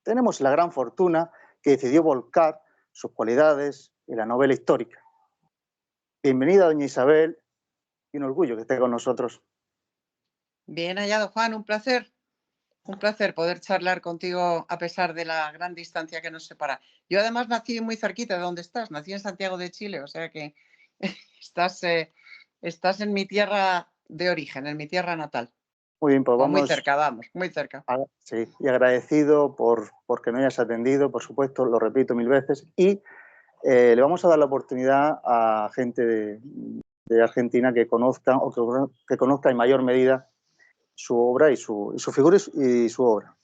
tenemos la gran fortuna que decidió volcar sus cualidades en la novela histórica. Bienvenida, doña Isabel, y un orgullo que esté con nosotros. Bien hallado, Juan, un placer. Un placer poder charlar contigo a pesar de la gran distancia que nos separa. Yo además nací muy cerquita de donde estás, nací en Santiago de Chile, o sea que estás, estás en mi tierra de origen, en mi tierra natal, Muy bien, pues o muy vamos, cerca, vamos, muy cerca. sí, y agradecido porque no hayas atendido, por supuesto, lo repito mil veces, y le vamos a dar la oportunidad a gente de Argentina que conozca o que conozca en mayor medida su obra y su figura y su obra.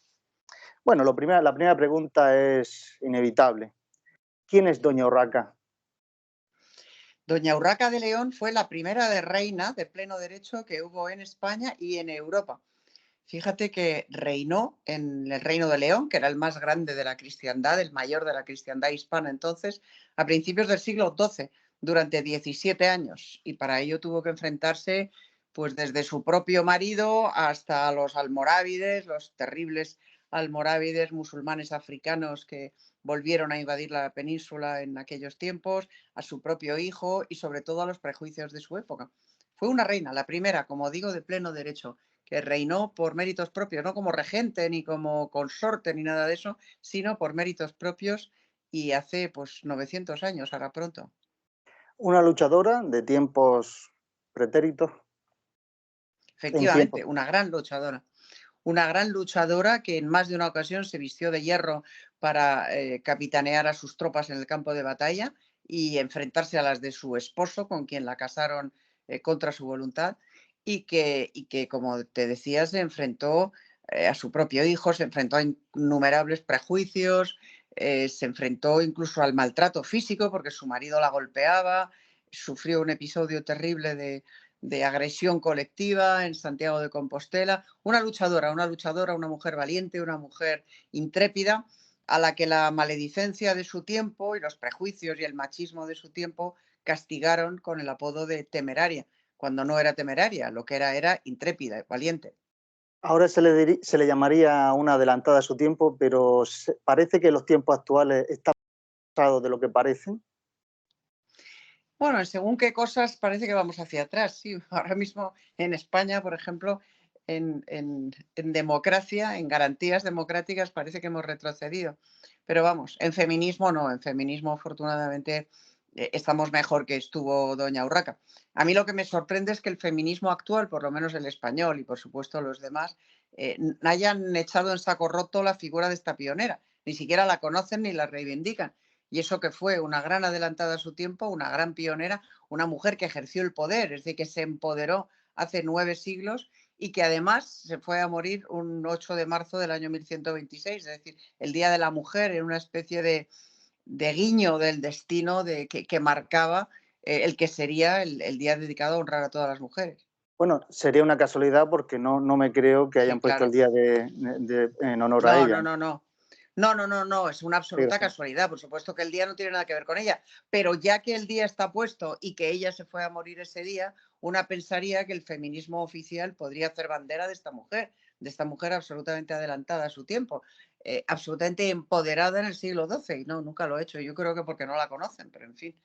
Bueno, la primera pregunta es inevitable. ¿Quién es Doña Urraca? Doña Urraca de León fue la primera de reina de pleno derecho que hubo en España y en Europa. Fíjate que reinó en el Reino de León, que era el más grande de la cristiandad, el mayor de la cristiandad hispana entonces, a principios del siglo XII, durante 17 años. Y para ello tuvo que enfrentarse, pues desde su propio marido hasta los almorávides, los terribles almorávides musulmanes africanos que volvieron a invadir la península en aquellos tiempos, a su propio hijo y sobre todo a los prejuicios de su época. Fue una reina, la primera, como digo, de pleno derecho, que reinó por méritos propios, no como regente ni como consorte ni nada de eso, sino por méritos propios y hace pues 900 años, ahora pronto. Una luchadora de tiempos pretéritos, en tiempos. Efectivamente, una gran luchadora que en más de una ocasión se vistió de hierro para capitanear a sus tropas en el campo de batalla y enfrentarse a las de su esposo, con quien la casaron contra su voluntad, y que, como te decía, se enfrentó a su propio hijo, se enfrentó a innumerables prejuicios, se enfrentó incluso al maltrato físico porque su marido la golpeaba, sufrió un episodio terrible de agresión colectiva en Santiago de Compostela. Una mujer valiente, una mujer intrépida, a la que la maledicencia de su tiempo y los prejuicios y el machismo de su tiempo castigaron con el apodo de temeraria, cuando no era temeraria, lo que era intrépida, valiente. Ahora se le llamaría una adelantada a su tiempo, pero parece que los tiempos actuales están pasados de lo que parecen. Bueno, según qué cosas parece que vamos hacia atrás. Sí, ahora mismo en España, por ejemplo, en democracia, en garantías democráticas, parece que hemos retrocedido. Pero vamos, en feminismo no, en feminismo afortunadamente estamos mejor que estuvo doña Urraca. A mí lo que me sorprende es que el feminismo actual, por lo menos el español y por supuesto los demás, hayan echado en saco roto la figura de esta pionera. Ni siquiera la conocen ni la reivindican. Y eso que fue una gran adelantada a su tiempo, una gran pionera, una mujer que ejerció el poder, es decir, que se empoderó hace 9 siglos y que además se fue a morir un 8 de marzo del año 1126, es decir, el Día de la Mujer, en una especie de guiño del destino que marcaba el que sería el día dedicado a honrar a todas las mujeres. Bueno, sería una casualidad porque no me creo que Sí, hayan puesto el claro. día en honor a No, ella. no, no, no. No, no, no, no, es una absoluta Fíjese. casualidad. Por supuesto que el día no tiene nada que ver con ella, pero ya que el día está puesto y que ella se fue a morir ese día, una pensaría que el feminismo oficial podría hacer bandera de esta mujer absolutamente adelantada a su tiempo, absolutamente empoderada en el siglo XII. Y no, nunca lo he hecho. Yo creo que porque no la conocen, pero en fin,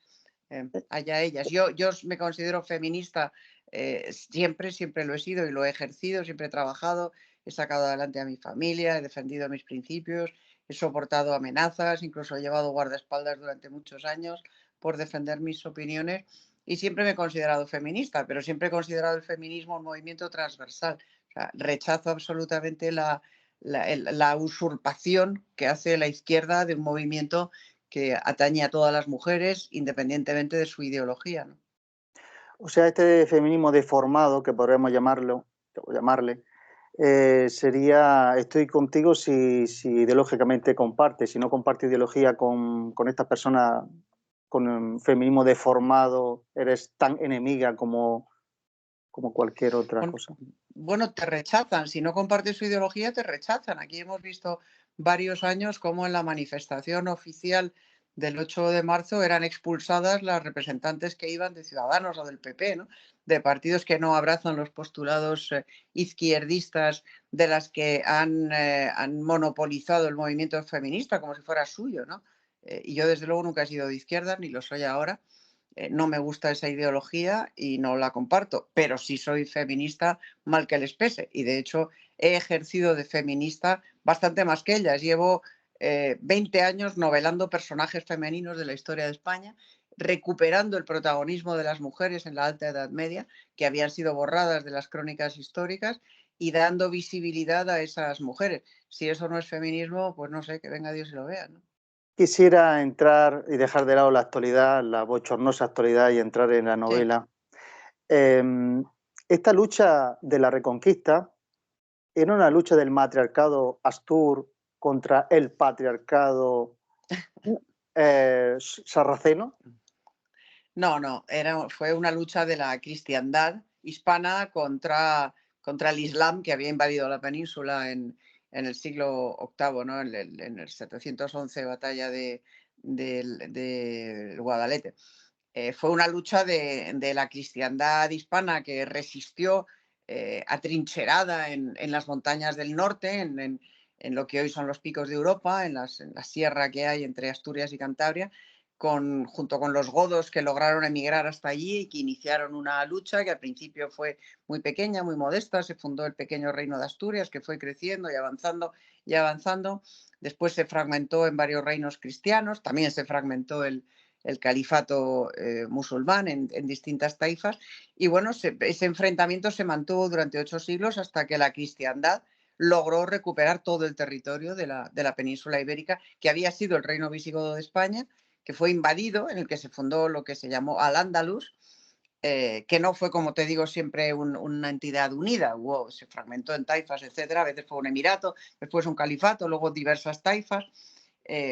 allá ellas. Yo me considero feminista, siempre, siempre lo he sido y lo he ejercido, siempre he trabajado, he sacado adelante a mi familia, he defendido mis principios, he soportado amenazas, incluso he llevado guardaespaldas durante muchos años por defender mis opiniones y siempre me he considerado feminista, pero siempre he considerado el feminismo un movimiento transversal. O sea, rechazo absolutamente la usurpación que hace la izquierda de un movimiento que atañe a todas las mujeres independientemente de su ideología, ¿no? O sea, este feminismo deformado, que podríamos llamarle, sería, estoy contigo si ideológicamente comparte, si no comparte ideología con estas personas con un feminismo deformado, eres tan enemiga como cualquier otra Bueno, cosa. bueno, te rechazan. Si no compartes su ideología, te rechazan. Aquí hemos visto varios años cómo en la manifestación oficial del 8 de marzo eran expulsadas las representantes que iban de Ciudadanos o del PP, ¿no? De partidos que no abrazan los postulados izquierdistas de las que han monopolizado el movimiento feminista como si fuera suyo, ¿no? Y yo desde luego nunca he sido de izquierdas, ni lo soy ahora. No me gusta esa ideología y no la comparto, pero sí soy feminista mal que les pese. Y de hecho he ejercido de feminista bastante más que ellas. Llevo 20 años novelando personajes femeninos de la historia de España, recuperando el protagonismo de las mujeres en la Alta Edad Media, que habían sido borradas de las crónicas históricas, y dando visibilidad a esas mujeres. Si eso no es feminismo, pues no sé, que venga Dios y lo vea, ¿no? Quisiera entrar y dejar de lado la actualidad, la bochornosa actualidad, y entrar en la Sí. novela. Esta lucha de la Reconquista era una lucha del matriarcado Astur contra el patriarcado sarraceno. No, fue una lucha de la cristiandad hispana contra el Islam, que había invadido la península en el siglo VIII, ¿no? En el 711, batalla de Guadalete. Fue una lucha de la cristiandad hispana que resistió atrincherada en las montañas del norte, en lo que hoy son los picos de Europa, en la sierra que hay entre Asturias y Cantabria, junto con los godos que lograron emigrar hasta allí y que iniciaron una lucha que al principio fue muy pequeña, muy modesta. Se fundó el pequeño reino de Asturias, que fue creciendo y avanzando y avanzando. Después se fragmentó en varios reinos cristianos, también se fragmentó el califato musulmán en distintas taifas. Y bueno, ese enfrentamiento se mantuvo durante 8 siglos hasta que la cristiandad logró recuperar todo el territorio de la península ibérica, que había sido el reino visigodo de España, que fue invadido, en el que se fundó lo que se llamó Al-Ándalus, que no fue, como te digo, siempre una entidad unida. Se fragmentó en taifas, etcétera. A veces fue un emirato, después un califato, luego diversas taifas.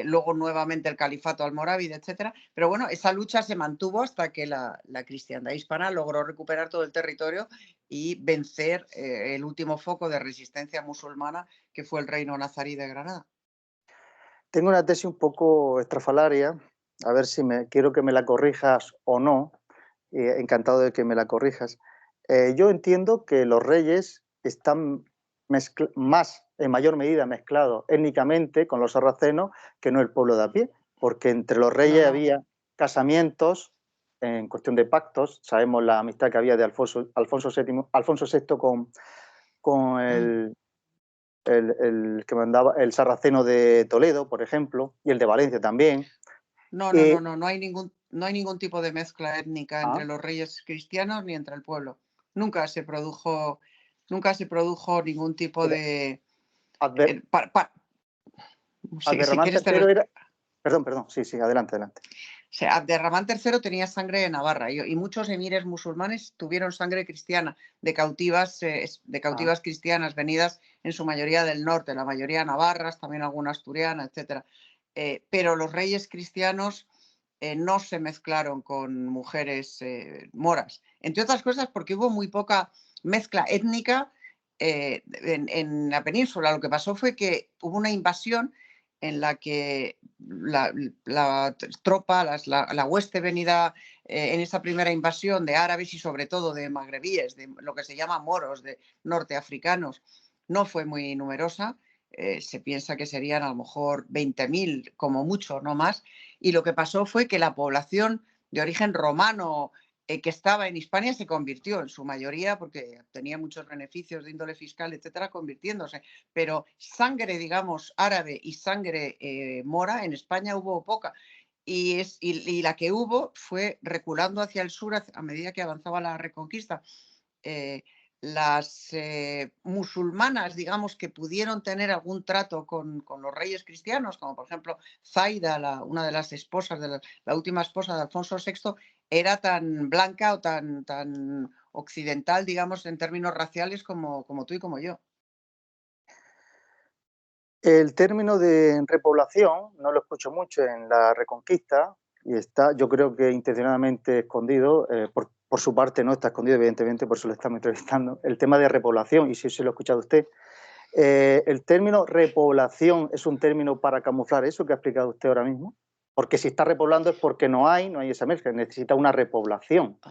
Luego nuevamente el califato almorávide, etcétera. Pero bueno, esa lucha se mantuvo hasta que la cristiandad hispana logró recuperar todo el territorio y vencer el último foco de resistencia musulmana, que fue el reino nazarí de Granada. Tengo una tesis un poco estrafalaria, a ver si quiero que me la corrijas o no. Encantado de que me la corrijas. Yo entiendo que los reyes están más, en mayor medida, mezclados étnicamente con los sarracenos que no el pueblo de a pie, porque entre los No, reyes no. había casamientos en cuestión de pactos. Sabemos la amistad que había de Alfonso VI con el que mandaba, el sarraceno de Toledo, por ejemplo, y el de Valencia también. No hay ningún tipo de mezcla étnica Ah, entre los reyes cristianos ni entre el pueblo. Nunca se produjo, nunca se produjo ningún tipo pero de... Abder- si Abderramán quieres te lo... III era... Perdón, sí, adelante, adelante. O sea, Abderramán III tenía sangre de Navarra y muchos emires musulmanes tuvieron sangre cristiana de Ah, cautivas cristianas venidas en su mayoría del norte, la mayoría navarras, también alguna asturiana, etcétera. Pero los reyes cristianos no se mezclaron con mujeres moras, entre otras cosas porque hubo muy poca mezcla étnica en la península. Lo que pasó fue que hubo una invasión en la que la tropa, la hueste venida en esa primera invasión de árabes y sobre todo de magrebíes, de lo que se llama moros, de norteafricanos, no fue muy numerosa. Se piensa que serían a lo mejor 20.000 como mucho, no más. Y lo que pasó fue que la población de origen romano que estaba en Hispania se convirtió en su mayoría, porque tenía muchos beneficios de índole fiscal, etcétera, convirtiéndose. Pero sangre, digamos, árabe y sangre mora en España hubo poca. Y la que hubo fue reculando hacia el sur a medida que avanzaba la Reconquista. Eh, las musulmanas, digamos, que pudieron tener algún trato con los reyes cristianos, como por ejemplo Zaida, una de las esposas, la última esposa de Alfonso VI, era tan blanca o tan occidental, digamos, en términos raciales como tú y como yo. el término de repoblación no lo escucho mucho en la Reconquista y está, yo creo que intencionadamente escondido, por su parte no está escondido, evidentemente, por eso lo estamos entrevistando, el tema de repoblación, y si se lo ha escuchado usted. El término repoblación es un término para camuflar eso que ha explicado usted ahora mismo, Porque si está repoblando es porque no hay esa mezcla, necesita una repoblación.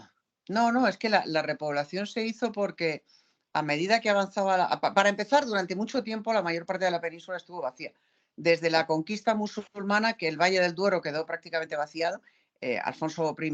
No, es que la repoblación se hizo porque a medida que avanzaba, para empezar, durante mucho tiempo la mayor parte de la península estuvo vacía. Desde la conquista musulmana, que el Valle del Duero quedó prácticamente vaciado, Alfonso I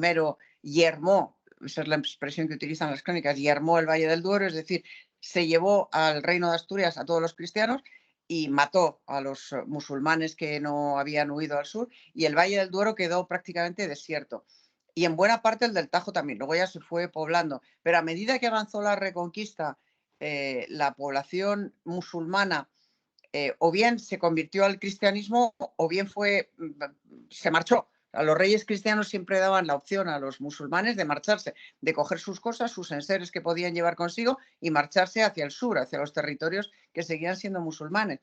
yermó, esa es la expresión que utilizan las crónicas, yermó el Valle del Duero, es decir, se llevó al reino de Asturias a todos los cristianos y mató a los musulmanes que no habían huido al sur, y el Valle del Duero quedó prácticamente desierto. Y en buena parte el del Tajo también, luego ya se fue poblando. Pero a medida que avanzó la Reconquista, la población musulmana o bien se convirtió al cristianismo o bien se marchó. A los reyes cristianos siempre daban la opción a los musulmanes de marcharse, de coger sus cosas, sus enseres que podían llevar consigo y marcharse hacia el sur, hacia los territorios que seguían siendo musulmanes.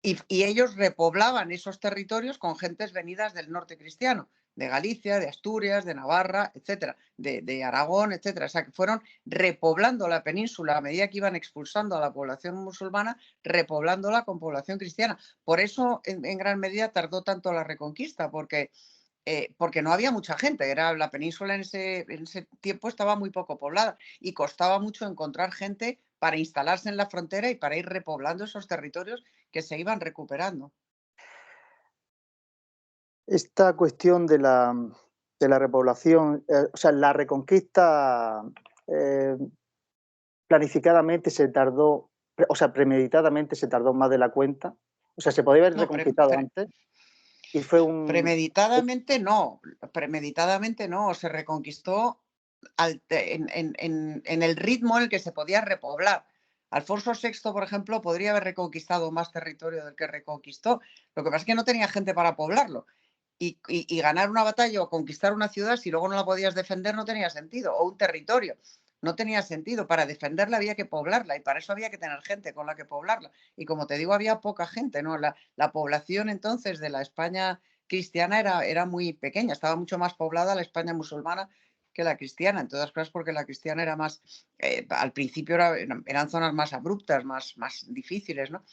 Y ellos repoblaban esos territorios con gentes venidas del norte cristiano, de Galicia, de Asturias, de Navarra, etcétera, de Aragón, etcétera. O sea, que fueron repoblando la península a medida que iban expulsando a la población musulmana, repoblándola con población cristiana. Por eso, en gran medida, tardó tanto la Reconquista, porque no había mucha gente. La península en ese tiempo estaba muy poco poblada y costaba mucho encontrar gente para instalarse en la frontera y para ir repoblando esos territorios que se iban recuperando. Esta cuestión de la repoblación, o sea, la Reconquista eh, planificadamente se tardó, o sea, premeditadamente se tardó más de la cuenta. O sea, se podía haber No, reconquistado antes y fue un... premeditadamente no, se reconquistó en el ritmo en el que se podía repoblar. Alfonso VI, por ejemplo, podría haber reconquistado más territorio del que reconquistó. Lo que pasa es que no tenía gente para poblarlo. Y ganar una batalla o conquistar una ciudad, si luego no la podías defender, no tenía sentido. O un territorio, no tenía sentido. Para defenderla había que poblarla y para eso había que tener gente con la que poblarla. Y como te digo, había poca gente, ¿no? La población entonces de la España cristiana era muy pequeña, estaba mucho más poblada la España musulmana que la cristiana, en todas cosas porque la cristiana era más, al principio eran zonas más abruptas, más difíciles, ¿no?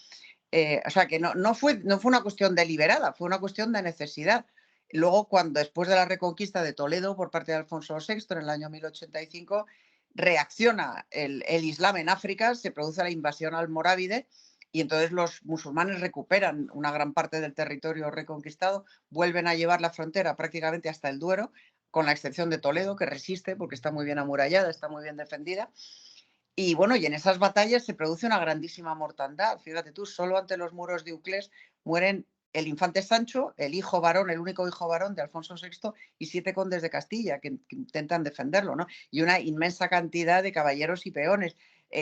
O sea que no fue una cuestión deliberada, fue una cuestión de necesidad. Luego, después de la reconquista de Toledo por parte de Alfonso VI en el año 1085, reacciona el Islam en África, se produce la invasión almorávide y entonces los musulmanes recuperan una gran parte del territorio reconquistado, vuelven a llevar la frontera prácticamente hasta el Duero, con la excepción de Toledo, que resiste porque está muy bien amurallada, está muy bien defendida. Y bueno, y en esas batallas se produce una grandísima mortandad. Fíjate tú, solo ante los muros de Uclés mueren el infante Sancho, el hijo varón, el único hijo varón de Alfonso VI y 7 condes de Castilla que intentan defenderlo, ¿no? Y una inmensa cantidad de caballeros y peones.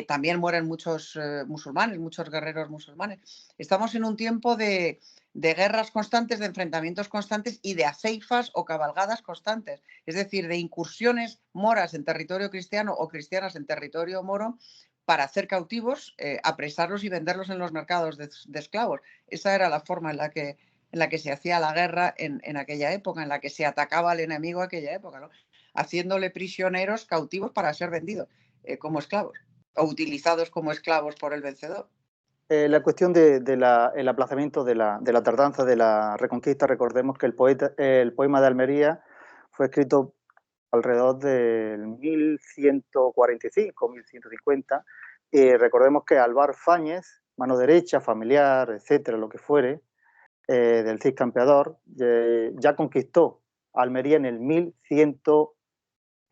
También mueren muchos musulmanes, muchos guerreros musulmanes. Estamos en un tiempo de guerras constantes, de enfrentamientos constantes y de aceifas o cabalgadas constantes, es decir, de incursiones moras en territorio cristiano o cristianas en territorio moro para hacer cautivos, apresarlos y venderlos en los mercados de esclavos. Esa era la forma en la que se hacía la guerra en aquella época, en la que se atacaba al enemigo en aquella época, ¿no? Haciéndole prisioneros cautivos para ser vendidos como esclavos o utilizados como esclavos por el vencedor. La cuestión del aplazamiento de la tardanza de la Reconquista, recordemos que el poema de Almería fue escrito alrededor del 1145, 1150, y recordemos que Alvar Fáñez, mano derecha, familiar, etcétera, lo que fuere, del Cid Campeador, ya conquistó Almería en el 1100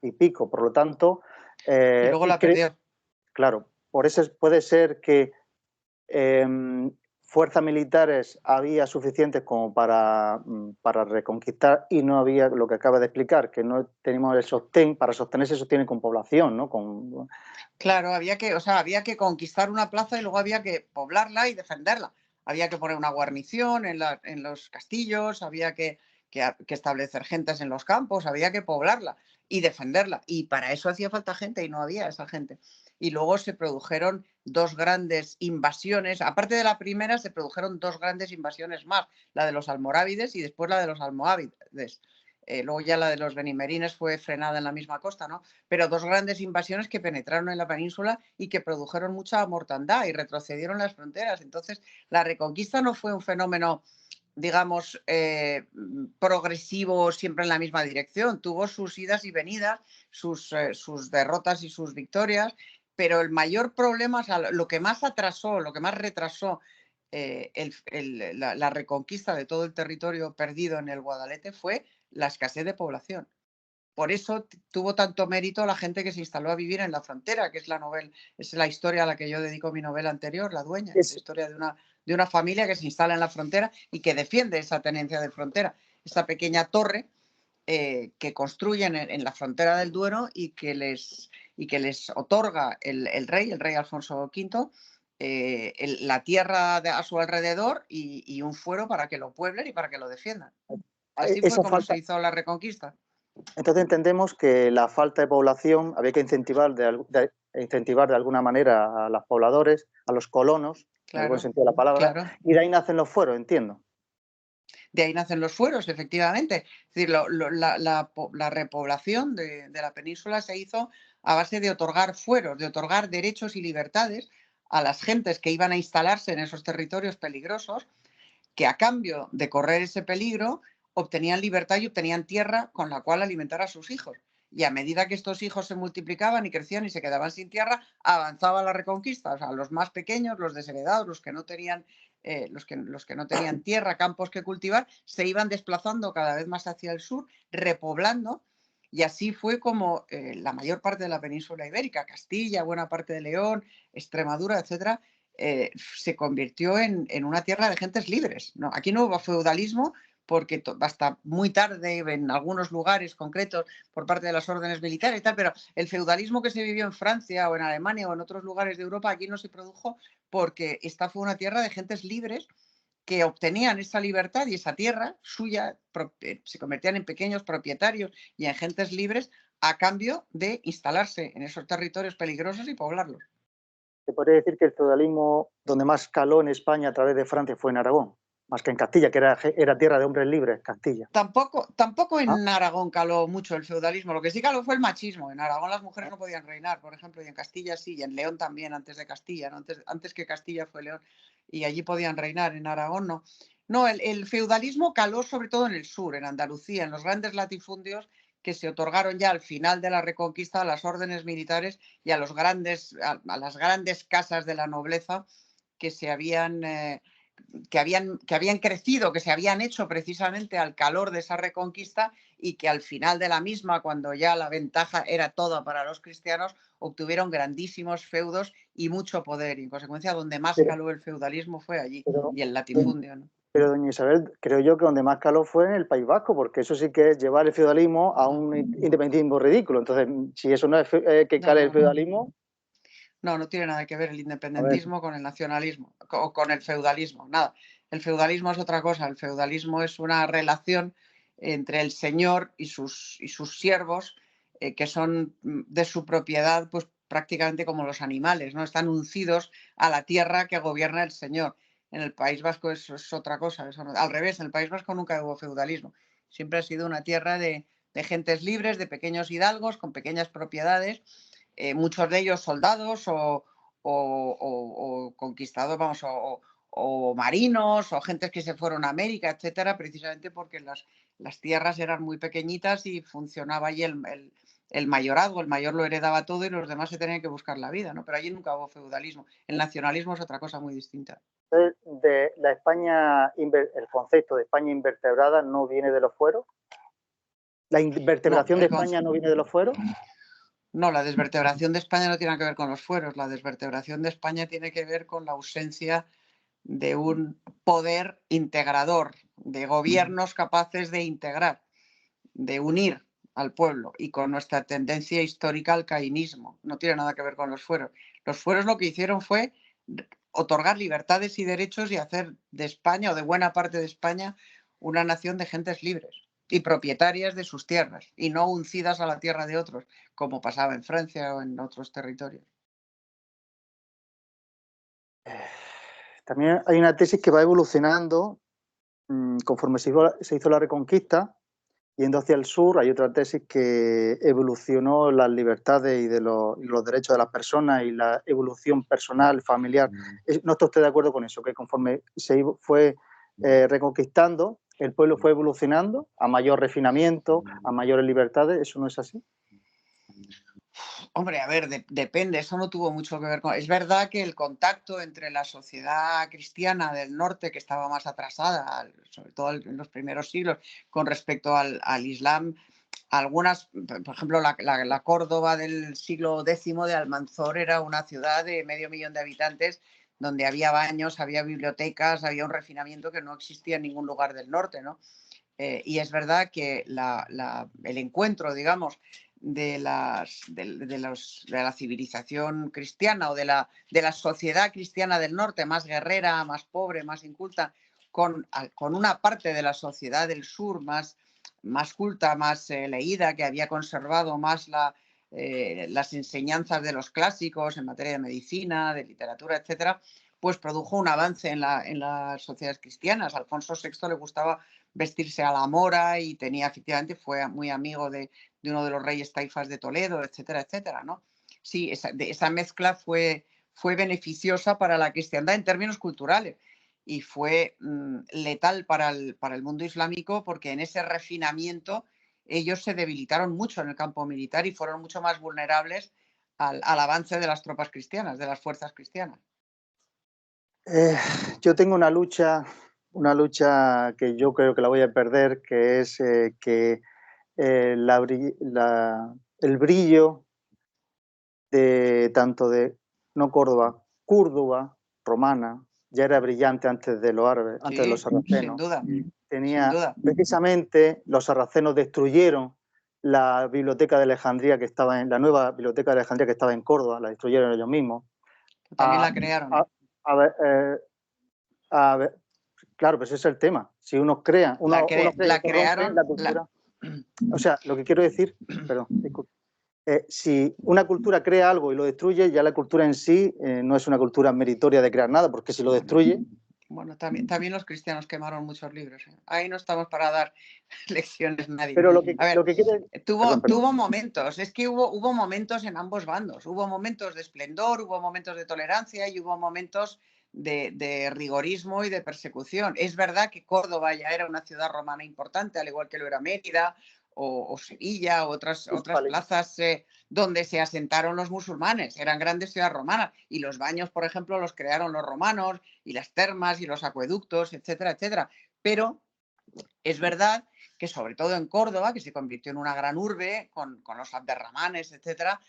y pico, por lo tanto, Y luego la perdió. claro, por eso puede ser que fuerzas militares había suficientes como para reconquistar y no había lo que acaba de explicar, que no tenemos el sostén, para sostenerse se sostiene con población, ¿no? Claro, había que conquistar una plaza y luego había que poblarla y defenderla. Había que poner una guarnición en los castillos, había que establecer gentes en los campos, había que poblarla y defenderla. Y para eso hacía falta gente y no había esa gente. Y luego se produjeron dos grandes invasiones. Aparte de la primera, se produjeron dos grandes invasiones más, la de los almorávides y después la de los almohávides. Luego ya la de los benimerines fue frenada en la misma costa, ¿no? Pero dos grandes invasiones que penetraron en la península y que produjeron mucha mortandad y retrocedieron las fronteras. Entonces, la reconquista no fue un fenómeno digamos, progresivo siempre en la misma dirección. Tuvo sus idas y venidas, sus derrotas y sus victorias, pero el mayor problema, o sea, lo que más atrasó, lo que más retrasó la reconquista de todo el territorio perdido en el Guadalete fue la escasez de población. Por eso tuvo tanto mérito la gente que se instaló a vivir en la frontera, que es es la historia a la que yo dedico mi novela anterior, La Dueña, es la historia de una familia que se instala en la frontera y que defiende esa tenencia de frontera, esa pequeña torre que construyen en la frontera del Duero y que les otorga el rey Alfonso V, la tierra a su alrededor y un fuero para que lo pueblen y para que lo defiendan. Así fue Esa como falta, se hizo la reconquista. entonces entendemos que la falta de población había que incentivar de alguna manera a los pobladores, a los colonos, en el buen Claro, sentido de la palabra, claro. y de ahí nacen los fueros, entiendo. De ahí nacen los fueros, efectivamente. Es decir, la repoblación de la península se hizo a base de otorgar fueros, de otorgar derechos y libertades a las gentes que iban a instalarse en esos territorios peligrosos, que a cambio de correr ese peligro obtenían libertad y obtenían tierra con la cual alimentar a sus hijos. Y a medida que estos hijos se multiplicaban y crecían y se quedaban sin tierra, avanzaba la reconquista. O sea, los más pequeños, los desheredados, los que no tenían, los que no tenían tierra, campos que cultivar, se iban desplazando cada vez más hacia el sur, repoblando. Y así fue como la mayor parte de la península ibérica, Castilla, buena parte de León, Extremadura, etcétera, se convirtió en una tierra de gentes libres, ¿no? Aquí no hubo feudalismo porque hasta muy tarde, en algunos lugares concretos, por parte de las órdenes militares y tal, pero el feudalismo que se vivió en Francia o en Alemania o en otros lugares de Europa aquí no se produjo porque esta fue una tierra de gentes libres que obtenían esa libertad y esa tierra suya, se convertían en pequeños propietarios y en gentes libres a cambio de instalarse en esos territorios peligrosos y poblarlos. Se podría decir que el feudalismo donde más caló en España a través de Francia fue en Aragón, más que en Castilla, que era tierra de hombres libres, Castilla. Tampoco ¿Ah? en Aragón caló mucho el feudalismo, lo que sí caló fue el machismo. En Aragón las mujeres no podían reinar, por ejemplo, y en Castilla sí, y en León también, antes de Castilla, ¿no? Antes que Castilla fue León, y allí podían reinar, en Aragón no. No, el feudalismo caló sobre todo en el sur, en Andalucía, en los grandes latifundios que se otorgaron ya al final de la Reconquista a las órdenes militares y a las grandes casas de la nobleza que se habían que habían crecido, que se habían hecho precisamente al calor de esa reconquista y que al final de la misma, cuando ya la ventaja era toda para los cristianos, obtuvieron grandísimos feudos y mucho poder. Y en consecuencia, donde más Pero, caló el feudalismo fue allí pero, y el latifundio, ¿no? pero, doña Isabel, creo yo que donde más caló fue en el País Vasco, porque eso sí que es llevar el feudalismo a No, un independentismo ridículo. Entonces, si eso no es que no, cale el no, no. feudalismo, No, no tiene nada que ver el a ver, independentismo con el nacionalismo o con el feudalismo, nada. El feudalismo es otra cosa. El feudalismo es una relación entre el señor y sus siervos que son de su propiedad, pues prácticamente como los animales, ¿no? Están uncidos a la tierra que gobierna el señor. En el País Vasco eso es otra cosa. Al revés, en el País Vasco nunca hubo feudalismo. Siempre ha sido una tierra de gentes libres, de pequeños hidalgos con pequeñas propiedades, muchos de ellos soldados o conquistadores, vamos, o marinos o gentes que se fueron a América, etcétera, precisamente porque las tierras eran muy pequeñitas y funcionaba allí el mayorazgo, el mayor lo heredaba todo y los demás se tenían que buscar la vida, ¿no? Pero allí nunca hubo feudalismo. El nacionalismo es otra cosa muy distinta. de la España, el concepto de España invertebrada no viene de los fueros. La No, invertebración de España no viene de los fueros. no, la desvertebración de España no tiene que ver con los fueros. La desvertebración de España tiene que ver con la ausencia de un poder integrador, de gobiernos capaces de integrar, de unir al pueblo y con nuestra tendencia histórica al caínismo. No tiene nada que ver con los fueros. Los fueros lo que hicieron fue otorgar libertades y derechos y hacer de España o de buena parte de España una nación de gentes libres y propietarias de sus tierras y no uncidas a la tierra de otros, como pasaba en Francia o en otros territorios. También hay una tesis que va evolucionando conforme se hizo la Reconquista, yendo hacia el sur. Hay otra tesis que evolucionó las libertades y los derechos de las personas y la evolución personal, familiar. ¿No está usted de acuerdo con eso? Que conforme fue reconquistando, el pueblo fue evolucionando a mayor refinamiento, a mayores libertades. ¿Eso no es así? Hombre, a ver, depende, eso no tuvo mucho que ver con... Es verdad que el contacto entre la sociedad cristiana del norte, que estaba más atrasada, sobre todo en los primeros siglos, con respecto al Islam, algunas, por ejemplo, la Córdoba del siglo X de Almanzor era una ciudad de 500.000 de habitantes donde había baños, había bibliotecas, había un refinamiento que no existía en ningún lugar del norte, ¿no? Y es verdad que el encuentro, digamos, de la civilización cristiana o de la sociedad cristiana del norte, más guerrera, más pobre, más inculta, con una parte de la sociedad del sur más culta, más leída, que había conservado más las enseñanzas de los clásicos en materia de medicina, de literatura, etcétera, pues produjo un avance en las sociedades cristianas. A Alfonso VI le gustaba vestirse a la mora y efectivamente, fue muy amigo de uno de los reyes taifas de Toledo, etcétera, etcétera, ¿no? Sí, esa mezcla fue beneficiosa para la cristiandad en términos culturales y fue letal para el mundo islámico, porque en ese refinamiento ellos se debilitaron mucho en el campo militar y fueron mucho más vulnerables al avance de las tropas cristianas, de las fuerzas cristianas. Yo tengo una lucha que yo creo que la voy a perder, que es que el brillo de tanto de, no Córdoba, Córdoba romana, ya era brillante antes de los árabes, antes de los Sí, sin sarracenos. duda, sin Tenía, duda. precisamente, los sarracenos destruyeron la biblioteca de Alejandría que estaba la nueva biblioteca de Alejandría que estaba en Córdoba, la destruyeron ellos mismos. También A, la crearon. a ver, a ver, claro, pues ese es el tema. Si uno crea, uno crea y La otro rompe crearon. la cultura. O sea, lo que quiero decir, perdón, disculpe, si una cultura crea algo y lo destruye, ya la cultura en sí no es una cultura meritoria de crear nada, porque si lo destruye... Bueno, también los cristianos quemaron muchos libros. Ahí no estamos para dar lecciones nadie. Pero A ver, lo que quiere... Perdón, tuvo momentos, es que hubo momentos en ambos bandos. Hubo momentos de esplendor, hubo momentos de tolerancia y hubo momentos de rigorismo y de persecución. Es verdad que Córdoba ya era una ciudad romana importante, al igual que lo era Mérida o Sevilla, otras vale. plazas donde se asentaron los musulmanes. Eran grandes ciudades romanas y los baños, por ejemplo, los crearon los romanos, y las termas y los acueductos, etcétera, etcétera. Pero es verdad que, sobre todo en Córdoba, que se convirtió en una gran urbe con los abderramanes, etcétera,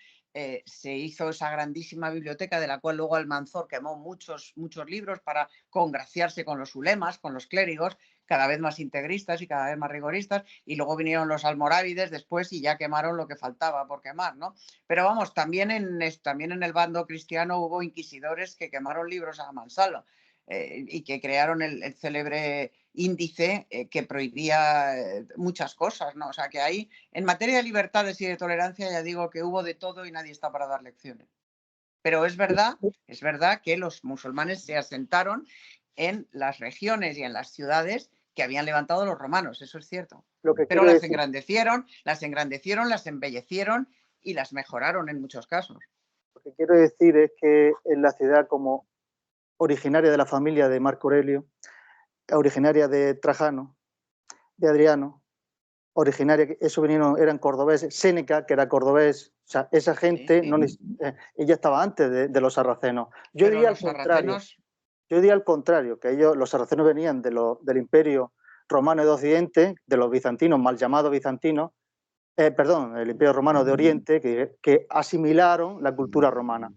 se hizo esa grandísima biblioteca, de la cual luego Almanzor quemó muchos libros para congraciarse con los ulemas, con los clérigos, cada vez más integristas y cada vez más rigoristas, y luego vinieron los almorávides después y ya quemaron lo que faltaba por quemar, ¿no? Pero vamos, también en el bando cristiano hubo inquisidores que quemaron libros a mansalva. Y que crearon el célebre índice que prohibía muchas cosas, ¿no? O sea que ahí, en materia de libertades y de tolerancia, ya digo que hubo de todo y nadie está para dar lecciones. Pero es verdad que los musulmanes se asentaron en las regiones y en las ciudades que habían levantado los romanos, eso es cierto. Lo que Pero quiero las decir, engrandecieron, las embellecieron y las mejoraron en muchos casos. lo que quiero decir es que en la ciudad, como originaria de la familia de Marco Aurelio, originaria de Trajano, de Adriano, originaria, eso eran cordobeses, Séneca, que era cordobés, o sea, esa gente, Sí. ella estaba antes de los sarracenos. Yo Pero diría al los contrario, sarracenos... que los sarracenos venían del Imperio Romano de Occidente, de los bizantinos, mal llamados bizantinos, el Imperio Romano de Oriente, que asimilaron la cultura romana.